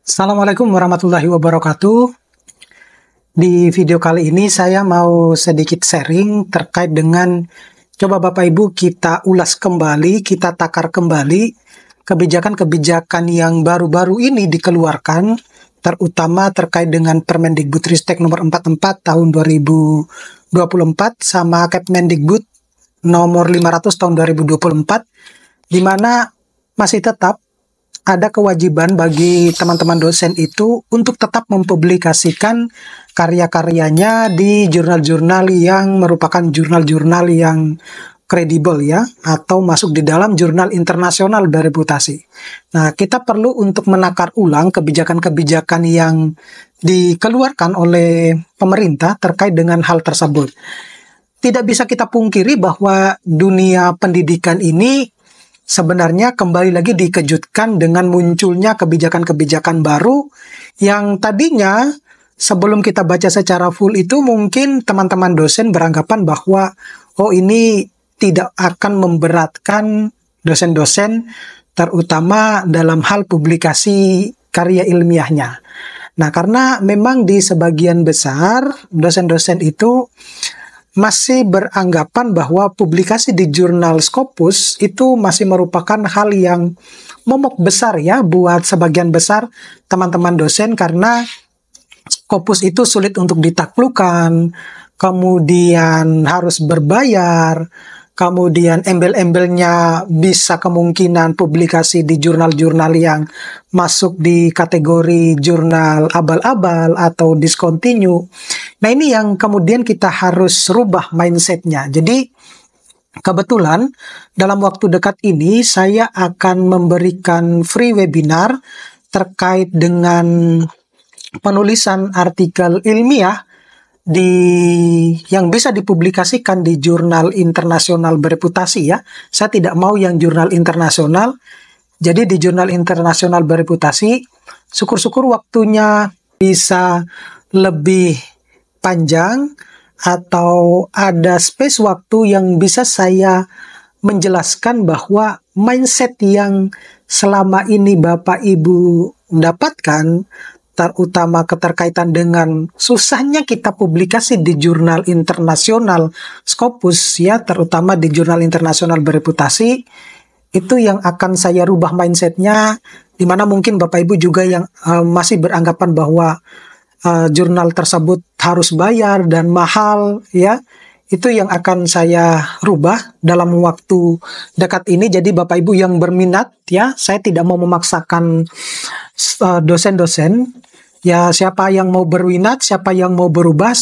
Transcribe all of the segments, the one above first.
Assalamualaikum warahmatullahi wabarakatuh. Di video kali ini saya mau sedikit sharing terkait dengan coba Bapak Ibu kita ulas kembali, kita takar kembali kebijakan-kebijakan yang baru-baru ini dikeluarkan, terutama terkait dengan Permendikbudristek nomor 44 tahun 2024 sama Kepmendikbud nomor 500 tahun 2024, di mana masih tetap ada kewajiban bagi teman-teman dosen itu untuk tetap mempublikasikan karya-karyanya di jurnal-jurnal yang merupakan jurnal-jurnal yang kredibel ya, atau masuk di dalam jurnal internasional bereputasi. Nah, kita perlu untuk menakar ulang kebijakan-kebijakan yang dikeluarkan oleh pemerintah terkait dengan hal tersebut. Tidak bisa kita pungkiri bahwa dunia pendidikan ini sebenarnya kembali lagi dikejutkan dengan munculnya kebijakan-kebijakan baru yang tadinya sebelum kita baca secara full itu mungkin teman-teman dosen beranggapan bahwa ini tidak akan memberatkan dosen-dosen terutama dalam hal publikasi karya ilmiahnya. Nah, karena memang di sebagian besar dosen-dosen itu masih beranggapan bahwa publikasi di jurnal Scopus itu masih merupakan hal yang momok besar ya buat sebagian besar teman-teman dosen, karena Scopus itu sulit untuk ditaklukkan, kemudian harus berbayar, kemudian embel-embelnya bisa kemungkinan publikasi di jurnal-jurnal yang masuk di kategori jurnal abal-abal atau discontinue. Nah, ini yang kemudian kita harus rubah mindsetnya. Jadi, kebetulan dalam waktu dekat ini saya akan memberikan free webinar terkait dengan penulisan artikel ilmiah yang bisa dipublikasikan di jurnal internasional bereputasi ya. Saya tidak mau yang jurnal internasional. Jadi di jurnal internasional bereputasi, syukur-syukur waktunya bisa lebih panjang atau ada space waktu yang bisa saya menjelaskan bahwa mindset yang selama ini Bapak Ibu dapatkan, terutama keterkaitan dengan susahnya kita publikasi di jurnal internasional Scopus ya, terutama di jurnal internasional bereputasi, itu yang akan saya rubah mindsetnya, dimana mungkin Bapak Ibu juga yang masih beranggapan bahwa jurnal tersebut harus bayar dan mahal ya, itu yang akan saya rubah dalam waktu dekat ini. Jadi Bapak Ibu yang berminat ya, saya tidak mau memaksakan dosen-dosen ya, siapa yang mau berminat, siapa yang mau berubah,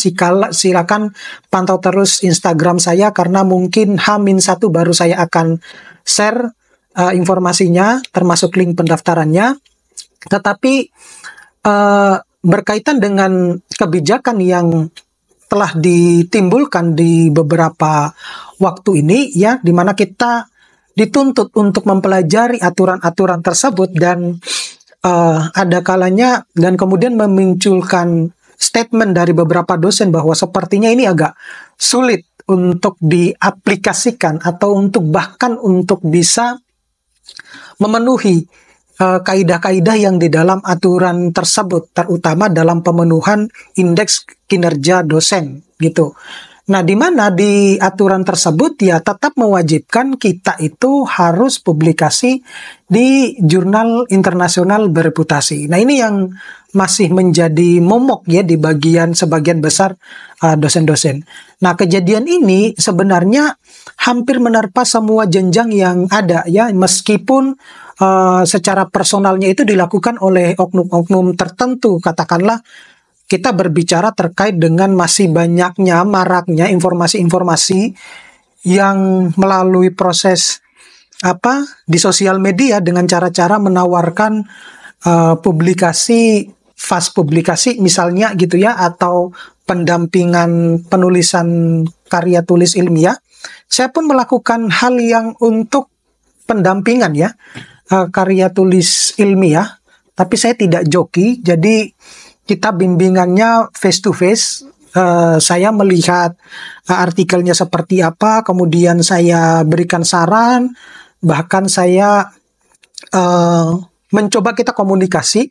silakan pantau terus Instagram saya, karena mungkin H-1 baru saya akan share informasinya termasuk link pendaftarannya. Tetapi berkaitan dengan kebijakan yang telah ditimbulkan di beberapa waktu ini ya, di mana kita dituntut untuk mempelajari aturan-aturan tersebut, dan ada kalanya dan kemudian memunculkan statement dari beberapa dosen bahwa sepertinya ini agak sulit untuk diaplikasikan atau untuk bahkan untuk bisa memenuhi kaidah-kaidah yang di dalam aturan tersebut, terutama dalam pemenuhan indeks kinerja dosen gitu. Nah, di mana di aturan tersebut ya tetap mewajibkan kita itu harus publikasi di jurnal internasional bereputasi. Nah, ini yang masih menjadi momok ya di sebagian besar dosen-dosen. Nah, kejadian ini sebenarnya hampir menerpa semua jenjang yang ada ya, meskipun secara personalnya itu dilakukan oleh oknum-oknum tertentu. Katakanlah kita berbicara terkait dengan masih maraknya informasi-informasi yang melalui proses di sosial media dengan cara-cara menawarkan publikasi, fast publikasi misalnya gitu ya, atau pendampingan penulisan karya tulis ilmiah. Saya pun melakukan hal yang untuk pendampingan ya, karya tulis ilmiah, tapi saya tidak joki, jadi kita bimbingannya face to face. Saya melihat artikelnya seperti apa, kemudian saya berikan saran, bahkan saya mencoba kita komunikasi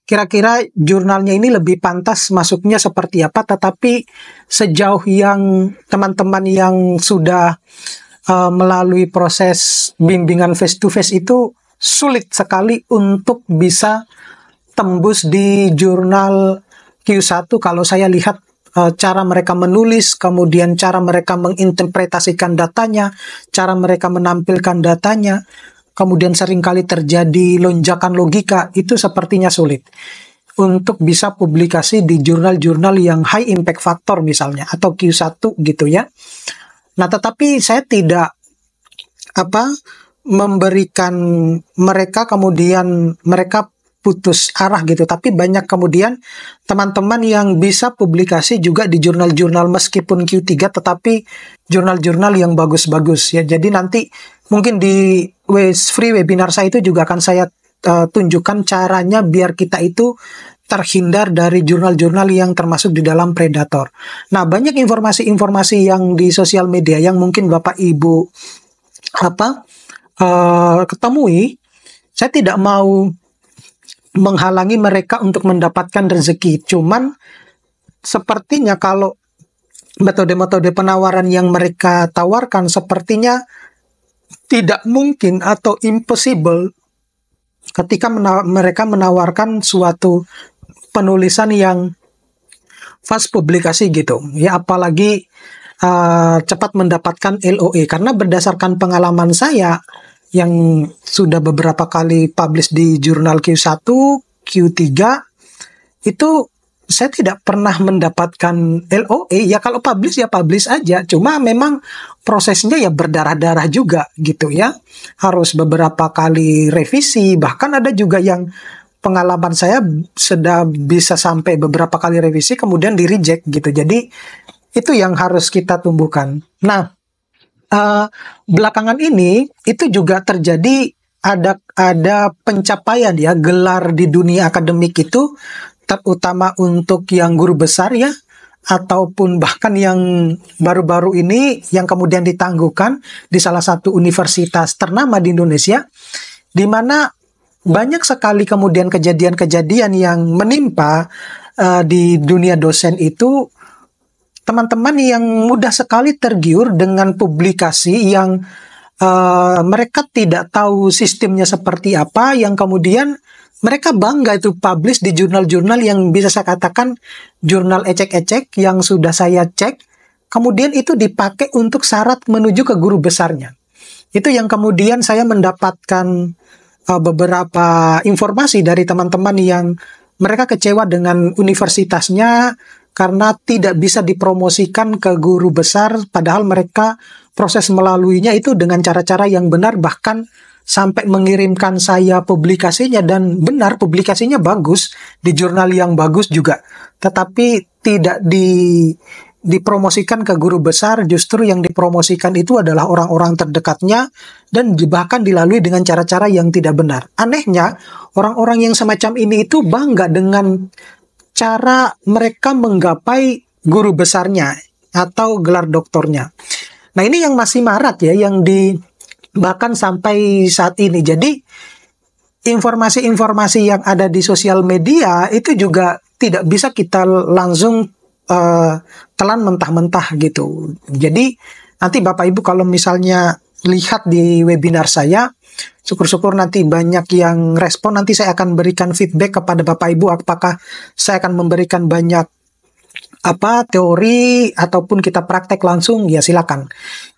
kira-kira jurnalnya ini lebih pantas masuknya seperti apa, tetapi sejauh yang teman-teman yang sudah melalui proses bimbingan face to face itu sulit sekali untuk bisa tembus di jurnal Q1. Kalau saya lihat cara mereka menulis, kemudian cara mereka menginterpretasikan datanya, cara mereka menampilkan datanya, kemudian seringkali terjadi lonjakan logika, itu sepertinya sulit untuk bisa publikasi di jurnal-jurnal yang high impact factor misalnya, atau Q1 gitu ya. Nah, tetapi saya tidak memberikan mereka kemudian mereka putus arah gitu, tapi banyak kemudian teman-teman yang bisa publikasi juga di jurnal-jurnal meskipun Q3, tetapi jurnal-jurnal yang bagus-bagus ya. Jadi nanti mungkin di free webinar saya itu juga akan saya tunjukkan caranya biar kita itu terhindar dari jurnal-jurnal yang termasuk di dalam predator. Nah, banyak informasi-informasi yang di sosial media yang mungkin Bapak Ibu ketemui. Saya tidak mau menghalangi mereka untuk mendapatkan rezeki. Cuman sepertinya kalau metode-metode penawaran yang mereka tawarkan sepertinya tidak mungkin atau impossible ketika mereka menawarkan suatu penulisan yang fast publikasi gitu ya, apalagi cepat mendapatkan LOE. Karena berdasarkan pengalaman saya yang sudah beberapa kali publish di jurnal Q1, Q3, itu saya tidak pernah mendapatkan LOE. Ya kalau publish ya publish aja, cuma memang prosesnya ya berdarah-darah juga gitu ya, harus beberapa kali revisi, bahkan ada juga yang pengalaman saya sudah bisa sampai beberapa kali revisi kemudian di reject gitu. Jadi itu yang harus kita tumbuhkan. Nah, belakangan ini itu juga terjadi ada pencapaian ya, gelar di dunia akademik itu, terutama untuk yang guru besar ya, ataupun bahkan yang baru-baru ini yang kemudian ditangguhkan di salah satu universitas ternama di Indonesia, di mana banyak sekali kemudian kejadian-kejadian yang menimpa di dunia dosen itu, teman-teman yang mudah sekali tergiur dengan publikasi yang mereka tidak tahu sistemnya seperti apa, yang kemudian mereka bangga itu publish di jurnal-jurnal yang bisa saya katakan jurnal ecek-ecek yang sudah saya cek, kemudian itu dipakai untuk syarat menuju ke guru besarnya. Itu yang kemudian saya mendapatkan beberapa informasi dari teman-teman yang mereka kecewa dengan universitasnya karena tidak bisa dipromosikan ke guru besar, padahal mereka proses melaluinya itu dengan cara-cara yang benar, bahkan sampai mengirimkan saya publikasinya, dan benar publikasinya bagus di jurnal yang bagus juga, tetapi tidak dipromosikan ke guru besar. Justru yang dipromosikan itu adalah orang-orang terdekatnya dan bahkan dilalui dengan cara-cara yang tidak benar. Anehnya, orang-orang yang semacam ini itu bangga dengan cara mereka menggapai guru besarnya atau gelar doktornya. Nah, ini yang masih marak ya, yang bahkan sampai saat ini. Jadi informasi-informasi yang ada di sosial media itu juga tidak bisa kita langsung telan mentah-mentah gitu. Jadi nanti Bapak Ibu kalau misalnya lihat di webinar saya, syukur-syukur nanti banyak yang respon. Nanti saya akan berikan feedback kepada Bapak Ibu apakah saya akan memberikan banyak teori ataupun kita praktek langsung, ya silakan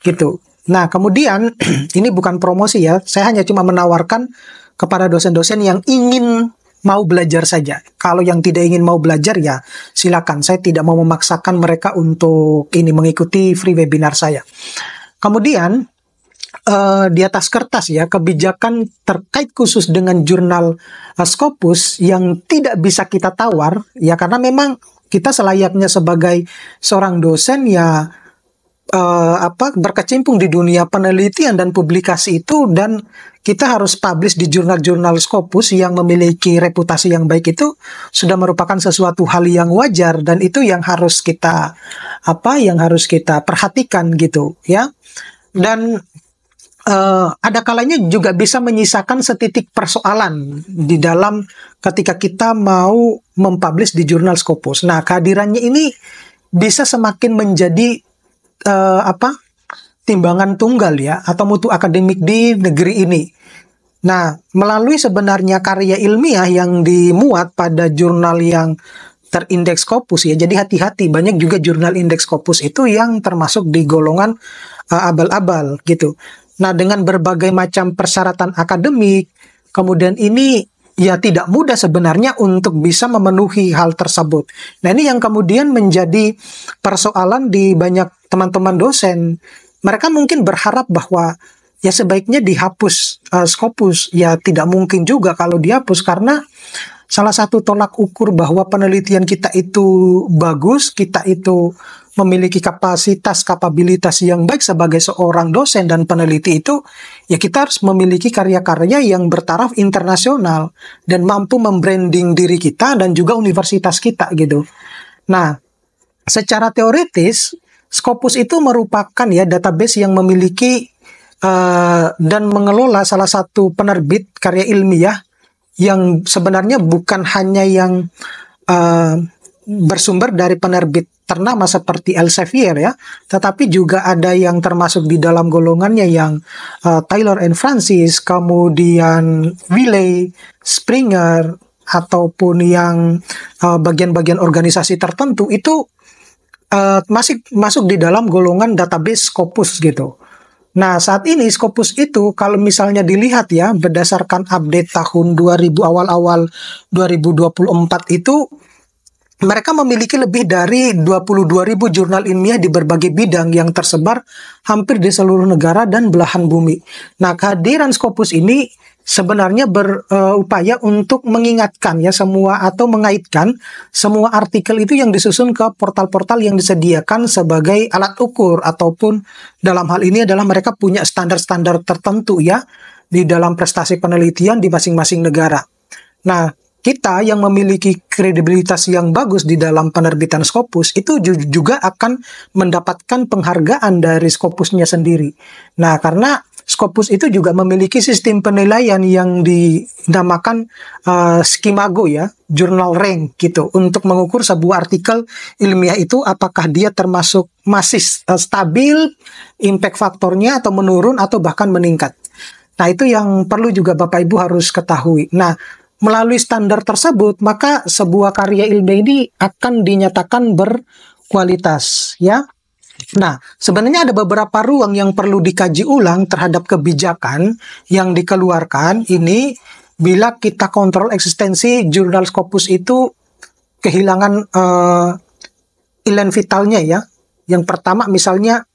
gitu. Nah, kemudian ini bukan promosi ya, saya hanya cuma menawarkan kepada dosen-dosen yang ingin mau belajar saja. Kalau yang tidak ingin mau belajar ya silakan. Saya tidak mau memaksakan mereka untuk mengikuti free webinar saya. Kemudian di atas kertas ya, kebijakan terkait khusus dengan jurnal Scopus yang tidak bisa kita tawar ya, karena memang kita selayaknya sebagai seorang dosen ya berkecimpung di dunia penelitian dan publikasi itu, dan kita harus publish di jurnal-jurnal Scopus yang memiliki reputasi yang baik. Itu sudah merupakan sesuatu hal yang wajar, dan itu yang harus kita perhatikan gitu ya. Dan ada kalanya juga bisa menyisakan setitik persoalan di dalam ketika kita mau mempublish di jurnal Scopus. Nah, kehadirannya ini bisa semakin menjadi timbangan tunggal ya, atau mutu akademik di negeri ini. Nah, melalui sebenarnya karya ilmiah yang dimuat pada jurnal yang terindeks Scopus ya. Jadi hati-hati, banyak juga jurnal indeks Scopus itu yang termasuk di golongan abal-abal gitu. Nah, dengan berbagai macam persyaratan akademik, kemudian ini ya tidak mudah sebenarnya untuk bisa memenuhi hal tersebut. Nah, ini yang kemudian menjadi persoalan di banyak teman-teman dosen. Mereka mungkin berharap bahwa ya sebaiknya dihapus Scopus. Ya tidak mungkin juga kalau dihapus, karena salah satu tolak ukur bahwa penelitian kita itu bagus, kita itu memiliki kapabilitas yang baik sebagai seorang dosen dan peneliti itu, ya kita harus memiliki karya-karya yang bertaraf internasional dan mampu membranding diri kita dan juga universitas kita gitu. Nah, secara teoritis, Scopus itu merupakan ya database yang memiliki dan mengelola salah satu penerbit karya ilmiah yang sebenarnya bukan hanya yang bersumber dari penerbit ternama seperti Elsevier ya, tetapi juga ada yang termasuk di dalam golongannya yang Taylor and Francis, kemudian Wiley, Springer, ataupun yang bagian-bagian organisasi tertentu itu masih masuk di dalam golongan database Scopus gitu. Nah, saat ini Scopus itu kalau misalnya dilihat ya, berdasarkan update tahun 2000 awal-awal 2024 itu, mereka memiliki lebih dari 22.000 jurnal ilmiah di berbagai bidang yang tersebar hampir di seluruh negara dan belahan bumi. Nah, kehadiran Scopus ini sebenarnya berupaya untuk mengingatkan ya semua atau mengaitkan semua artikel itu yang disusun ke portal-portal yang disediakan sebagai alat ukur, ataupun dalam hal ini adalah mereka punya standar-standar tertentu ya di dalam prestasi penelitian di masing-masing negara. Nah, kita yang memiliki kredibilitas yang bagus di dalam penerbitan Scopus itu juga akan mendapatkan penghargaan dari Scopusnya sendiri. Nah, karena Scopus itu juga memiliki sistem penilaian yang dinamakan Skimago ya, Journal Rank gitu, untuk mengukur sebuah artikel ilmiah itu apakah dia termasuk masih stabil, impact faktornya atau menurun atau bahkan meningkat. Nah, itu yang perlu juga Bapak Ibu harus ketahui. Nah, melalui standar tersebut, maka sebuah karya ilmiah ini akan dinyatakan berkualitas, ya. Nah, sebenarnya ada beberapa ruang yang perlu dikaji ulang terhadap kebijakan yang dikeluarkan ini bila kita kontrol eksistensi jurnal Scopus itu kehilangan ilen vitalnya ya. Yang pertama misalnya,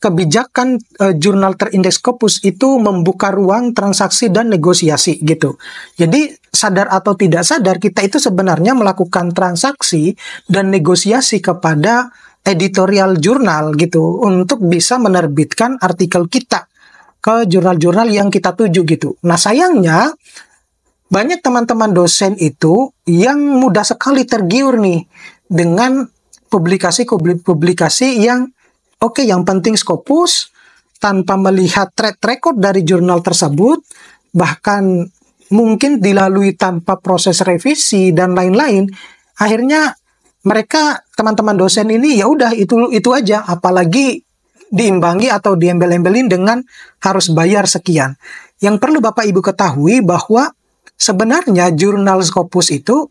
kebijakan jurnal terindeks Scopus itu membuka ruang transaksi dan negosiasi gitu. Jadi sadar atau tidak sadar kita itu sebenarnya melakukan transaksi dan negosiasi kepada editorial jurnal gitu untuk bisa menerbitkan artikel kita ke jurnal-jurnal yang kita tuju gitu. Nah, sayangnya banyak teman-teman dosen itu yang mudah sekali tergiur nih dengan publikasi-publikasi yang oke, yang penting Scopus, tanpa melihat track record dari jurnal tersebut, bahkan mungkin dilalui tanpa proses revisi dan lain-lain. Akhirnya mereka, teman-teman dosen ini ya udah itu aja, apalagi diimbangi atau diembel-embelin dengan harus bayar sekian. Yang perlu Bapak Ibu ketahui bahwa sebenarnya jurnal Scopus itu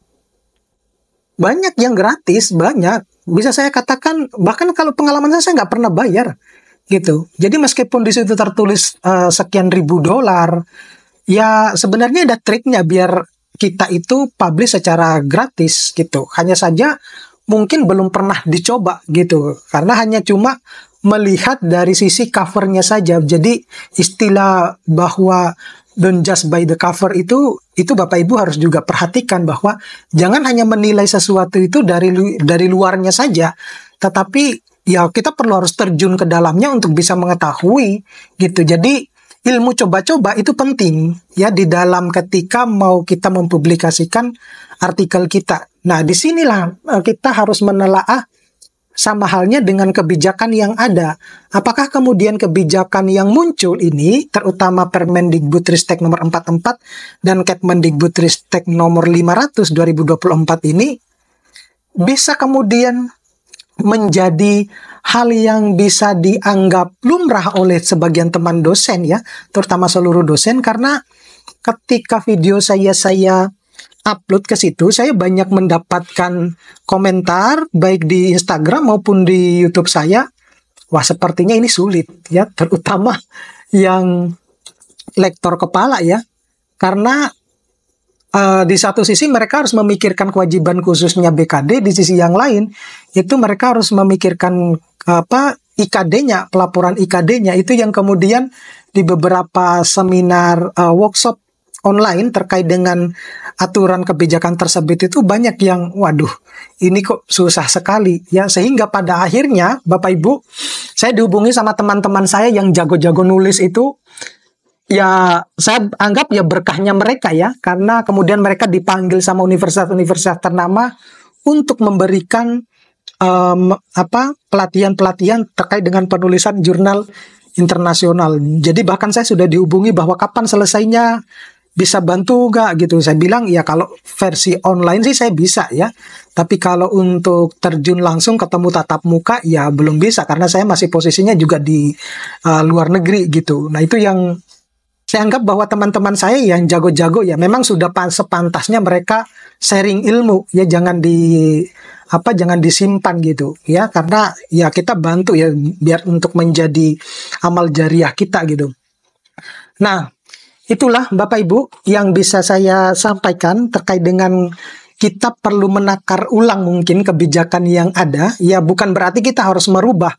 banyak yang gratis, banyak. Bisa saya katakan, bahkan kalau pengalaman saya nggak pernah bayar, gitu. Jadi meskipun di situ tertulis sekian ribu dolar, ya sebenarnya ada triknya biar kita itu publish secara gratis, gitu. Hanya saja mungkin belum pernah dicoba, gitu. Karena hanya cuma melihat dari sisi covernya saja. Jadi istilah bahwa don't just buy the cover itu Bapak Ibu harus juga perhatikan bahwa jangan hanya menilai sesuatu itu dari luarnya saja, tetapi ya kita perlu harus terjun ke dalamnya untuk bisa mengetahui gitu. Jadi ilmu coba-coba itu penting ya di dalam ketika mau kita mempublikasikan artikel kita. Nah, disinilah kita harus menelaah sama halnya dengan kebijakan yang ada. Apakah kemudian kebijakan yang muncul ini, terutama Permendikbudristek nomor 44 dan Kepmendikbudristek nomor 500 2024 ini, bisa kemudian menjadi hal yang bisa dianggap lumrah oleh sebagian teman dosen ya, terutama seluruh dosen, karena ketika video saya upload ke situ, saya banyak mendapatkan komentar baik di Instagram maupun di YouTube saya. Wah, sepertinya ini sulit ya, terutama yang lektor kepala ya. Karena di satu sisi mereka harus memikirkan kewajiban khususnya BKD, di sisi yang lain itu mereka harus memikirkan IKD-nya, pelaporan IKD-nya, itu yang kemudian di beberapa seminar workshop online terkait dengan aturan kebijakan tersebut itu banyak yang waduh, ini kok susah sekali ya, sehingga pada akhirnya Bapak Ibu, saya dihubungi sama teman-teman saya yang jago-jago nulis itu. Ya, saya anggap ya berkahnya mereka ya, karena kemudian mereka dipanggil sama universitas-universitas ternama untuk memberikan pelatihan-pelatihan terkait dengan penulisan jurnal internasional. Jadi bahkan saya sudah dihubungi bahwa kapan selesainya, bisa bantu nggak gitu. Saya bilang ya kalau versi online sih saya bisa ya, tapi kalau untuk terjun langsung ketemu tatap muka ya belum bisa, karena saya masih posisinya juga di luar negeri gitu. Nah itu yang saya anggap bahwa teman-teman saya yang jago-jago ya memang sudah sepantasnya mereka sharing ilmu ya, jangan disimpan gitu ya, karena ya kita bantu ya biar untuk menjadi amal jariah kita gitu. Nah, itulah Bapak Ibu yang bisa saya sampaikan terkait dengan kita perlu menakar ulang mungkin kebijakan yang ada. Ya bukan berarti kita harus merubah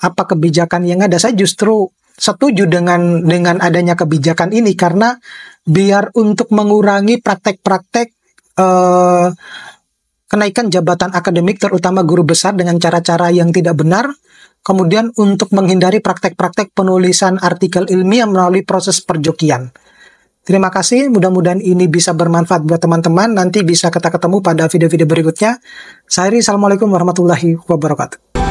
apa kebijakan yang ada. Saya justru setuju dengan adanya kebijakan ini, karena biar untuk mengurangi praktek-praktek kenaikan jabatan akademik terutama guru besar dengan cara-cara yang tidak benar. Kemudian untuk menghindari praktek-praktek penulisan artikel ilmiah melalui proses perjokian. Terima kasih, mudah-mudahan ini bisa bermanfaat buat teman-teman. Nanti bisa kita ketemu pada video-video berikutnya. Saya Ri, Assalamualaikum warahmatullahi wabarakatuh.